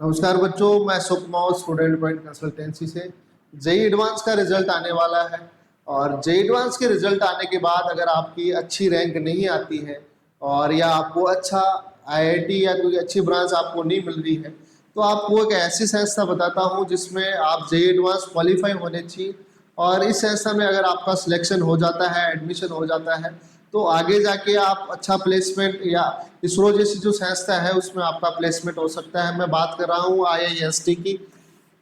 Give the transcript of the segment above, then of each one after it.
नमस्कार बच्चों, मैं सुकमाओ स्टूडेंट पॉइंट कंसल्टेंसी से। जेई एडवांस का रिजल्ट आने वाला है और जेई एडवांस के रिजल्ट आने के बाद अगर आपकी अच्छी रैंक नहीं आती है और या आपको अच्छा आईआईटी या कोई अच्छी ब्रांच आपको नहीं मिल रही है तो आपको एक ऐसी संस्था बताता हूँ जिसमें आप जेई एडवांस क्वालिफाई होने चाहिए। और इस संस्था में अगर आपका सिलेक्शन हो जाता है, एडमिशन हो जाता है, तो आगे जाके आप अच्छा प्लेसमेंट या इसरो जैसी जो संस्था है उसमें आपका प्लेसमेंट हो सकता है। मैं बात कर रहा हूँ आईआईएसटी की,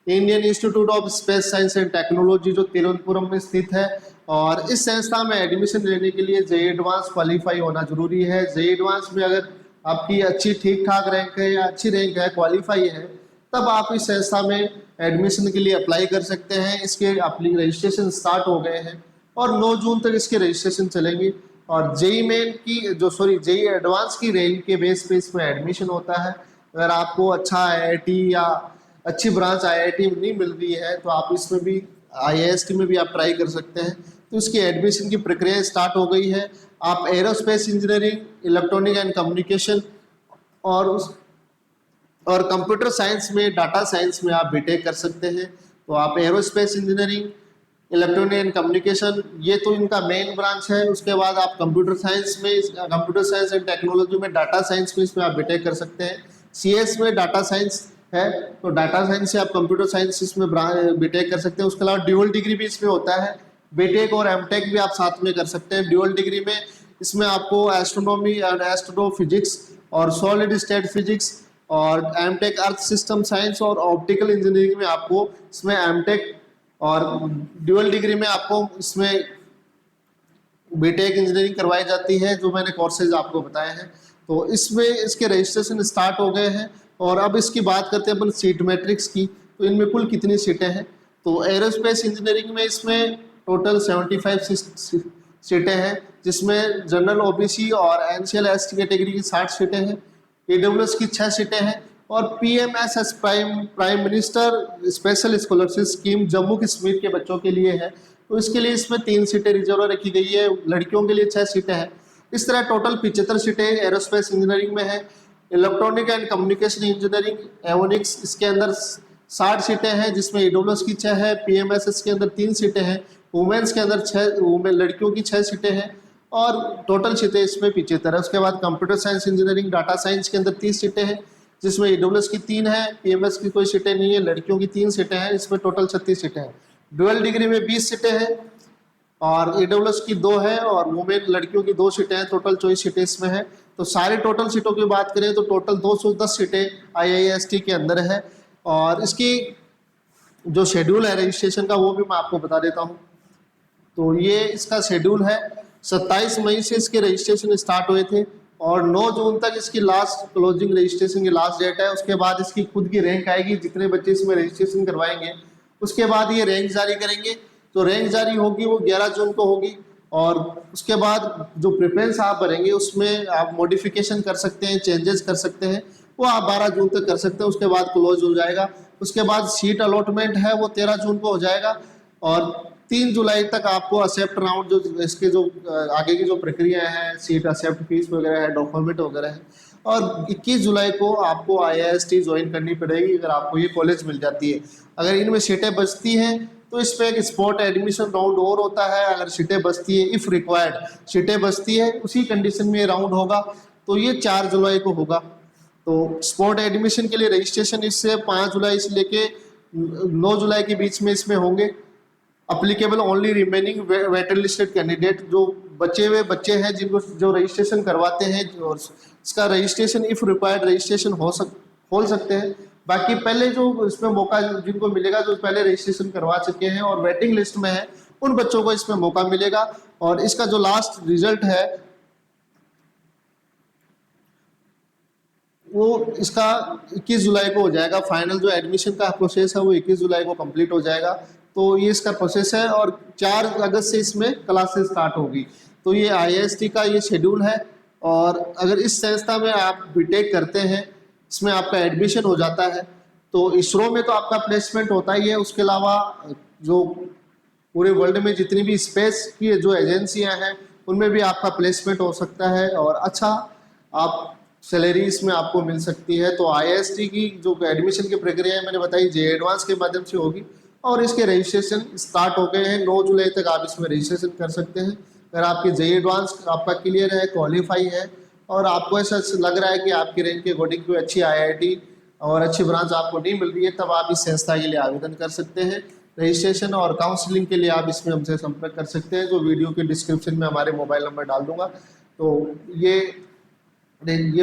Indian institute of space science and technology, जो तिरुवनंतपुरम में स्थित है। और इस संस्था में एडमिशन लेने के लिए जेई एडवांस क्वालिफाई होना जरूरी है। जेई एडवांस में अगर आपकी अच्छी ठीक ठाक रैंक है या अच्छी रैंक है, क्वालिफाई है, तब आप इस संस्था में एडमिशन के लिए अप्लाई कर सकते हैं। इसके अपनी रजिस्ट्रेशन स्टार्ट हो गए हैं और 9 जून तक इसके रजिस्ट्रेशन चलेंगे। और जेई मेन की जेई एडवांस की रैंक के बेस पे इसमें एडमिशन होता है। अगर आपको अच्छा आईआईटी या अच्छी ब्रांच आईआईटी में नहीं मिल रही है तो आप इसमें भी आईआईएसटी में भी आप ट्राई कर सकते हैं। तो इसकी एडमिशन की प्रक्रिया स्टार्ट हो गई है। आप aerospace engineering, electronic and communication और कंप्यूटर साइंस में, डाटा साइंस में आप बीटेक कर सकते हैं। तो आप aerospace engineering, electronic and communication, ये तो इनका मेन ब्रांच है। उसके बाद आप कंप्यूटर साइंस में, कंप्यूटर साइंस एंड टेक्नोलॉजी में, डाटा साइंस में, इसमें आप बीटेक कर सकते हैं। सीएस में डाटा साइंस है तो डाटा साइंस से आप कंप्यूटर साइंस इसमें बीटेक कर सकते हैं। उसके अलावा ड्यूअल डिग्री भी इसमें होता है, बीटेक और एमटेक भी आप साथ में कर सकते हैं। ड्यूअल डिग्री में इसमें आपको एस्ट्रोनॉमी एंड एस्ट्रोफिजिक्स और सॉलिड स्टेट फिजिक्स, और एमटेक अर्थ सिस्टम साइंस और ऑप्टिकल इंजीनियरिंग में आपको इसमें एमटेक, और ड्यूअल डिग्री में आपको इसमें बीटेक इंजीनियरिंग करवाई जाती है, जो मैंने कोर्सेज आपको बताए हैं। तो इसमें इसके रजिस्ट्रेशन स्टार्ट हो गए हैं। और अब इसकी बात करते हैं अपन सीट मैट्रिक्स की, तो इनमें कुल कितनी सीटें हैं। तो एरोस्पेस इंजीनियरिंग में इसमें टोटल 75 सीटें हैं, जिसमें जनरल ओबीसी और एनसीएल एसटी कैटेगरी की 60 सीटें हैं। ईडब्ल्यूएस की 6 सीटें हैं और PMSS prime minister special scholarship scheme Jammu Kashmir के बच्चों के लिए है, तो इसके लिए इसमें 3 सीटें रिजर्व रखी गई है। लड़कियों के लिए 6 सीटें हैं। इस तरह टोटल 75 सीटें एरोस्पेस इंजीनियरिंग में है। इलेक्ट्रॉनिक एंड कम्युनिकेशन इंजीनियरिंग एवोनिक्स, इसके अंदर 60 सीटें हैं, जिसमें ईडब्ल्यूएस की 6 है, पीएमएसएस के अंदर 3 सीटें हैं, वुमेन्स के अंदर 6, लड़कियों की 6 सीटें हैं और टोटल सीटें इसमें 75 है। उसके बाद computer science engineering, data science के अंदर 30 सीटें हैं, जिसमें ईडब्ल्यूएस की 3 है, पीएमएस की कोई सीटें नहीं है, लड़कियों की 3 सीटें हैं, इसमें टोटल 36 सीटें हैं। डुअल डिग्री में 20 सीटें हैं और ईडब्ल्यूएस की 2 है और वुमेन लड़कियों की 2 सीटें हैं, टोटल 24 सीटें इसमें है। तो सारी टोटल सीटों की बात करें तो टोटल 210 सीटें आईआईएसटी के अंदर है। और इसकी जो शेड्यूल है रजिस्ट्रेशन का, वो भी मैं आपको बता देता हूँ। तो ये इसका शेड्यूल है। 27 मई से इसके रजिस्ट्रेशन स्टार्ट हुए थे और 9 जून तक इसकी लास्ट क्लोजिंग रजिस्ट्रेशन की लास्ट डेट है। उसके बाद इसकी खुद की रैंक आएगी, जितने बच्चे इसमें रजिस्ट्रेशन करवाएंगे उसके बाद ये रैंक जारी करेंगे। तो रैंक जारी होगी वो 11 जून को होगी और उसके बाद जो प्रेफरेंस आप भरेंगे उसमें आप मॉडिफिकेशन कर सकते हैं, चेंजेस कर सकते हैं, वो आप 12 जून तक कर सकते हैं। उसके बाद क्लोज हो जाएगा। उसके बाद सीट अलॉटमेंट है वो 13 जून को हो जाएगा और 3 जुलाई तक आपको एक्सेप्ट राउंड, जो इसके जो आगे की जो प्रक्रिया है, सीट एक्सेप्ट फीस वगैरह है, डॉक्यूमेंट वगैरह है, और 21 जुलाई को आपको आईआईएसटी ज्वाइन करनी पड़ेगी अगर आपको ये कॉलेज मिल जाती है। अगर इनमें सीटें बचती हैं तो इस पर एक स्पॉट एडमिशन राउंड और होता है। अगर सीटें बचती है, इफ़ रिक्वायर्ड सीटें बचती है, उसी कंडीशन में ये राउंड होगा। तो ये 4 जुलाई को होगा। तो स्पॉट एडमिशन के लिए रजिस्ट्रेशन इससे 5 जुलाई से लेके 9 जुलाई के बीच में इसमें होंगे। Applicable only remaining waiter listed candidate, जो बचे हुए बच्चे हैं जिनको जो रजिस्ट्रेशन करवाते हैं, और इसका रजिस्ट्रेशन इफ रिक्वायर्ड रजिस्ट्रेशन खोल सकते हैं। बाकी पहले जो इसमें मौका जिनको मिलेगा, जो पहले रजिस्ट्रेशन करवा चुके हैं और वेटिंग लिस्ट में है, उन बच्चों को इसमें मौका मिलेगा। और इसका जो लास्ट रिजल्ट है वो इसका 21 जुलाई को हो जाएगा। फाइनल जो एडमिशन का प्रोसेस है वो 21 जुलाई को कंप्लीट हो जाएगा। तो ये इसका प्रोसेस है और 4 अगस्त से इसमें क्लासेस स्टार्ट होगी। तो ये आईआईएसटी का ये शेड्यूल है। और अगर इस संस्था में आप बीटेक करते हैं, इसमें आपका एडमिशन हो जाता है, तो इसरो में तो आपका प्लेसमेंट होता ही है। उसके अलावा जो पूरे वर्ल्ड में जितनी भी स्पेस की जो एजेंसियां हैं उनमें भी आपका प्लेसमेंट हो सकता है और अच्छा आप सैलरी इसमें आपको मिल सकती है। तो आईआईएसटी की जो एडमिशन की प्रक्रिया है मैंने बताई जे एडवांस के माध्यम से होगी और इसके रजिस्ट्रेशन स्टार्ट हो गए हैं। 9 जुलाई तक आप इसमें रजिस्ट्रेशन कर सकते हैं। अगर आपकी जे एडवांस आपका क्लियर है, क्वालिफाई है और आपको ऐसा लग रहा है कि आपकी रैंक के अकॉर्डिंग कोई अच्छी आईआईटी और अच्छी ब्रांच आपको नहीं मिल रही है, तब आप इस संस्था के लिए आवेदन कर सकते हैं। रजिस्ट्रेशन और काउंसलिंग के लिए आप इसमें हमसे संपर्क कर सकते हैं, जो वीडियो के डिस्क्रिप्शन में हमारे मोबाइल नंबर डाल दूंगा। तो ये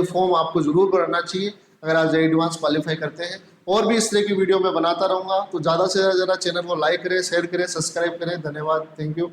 फॉर्म आपको जरूर भरना चाहिए अगर आप जे एडवांस क्वालिफाई करते हैं। और भी इस तरह की वीडियो मैं बनाता रहूँगा, तो ज़्यादा से ज़्यादा चैनल को लाइक करें, शेयर करें, सब्सक्राइब करें। धन्यवाद, थैंक यू।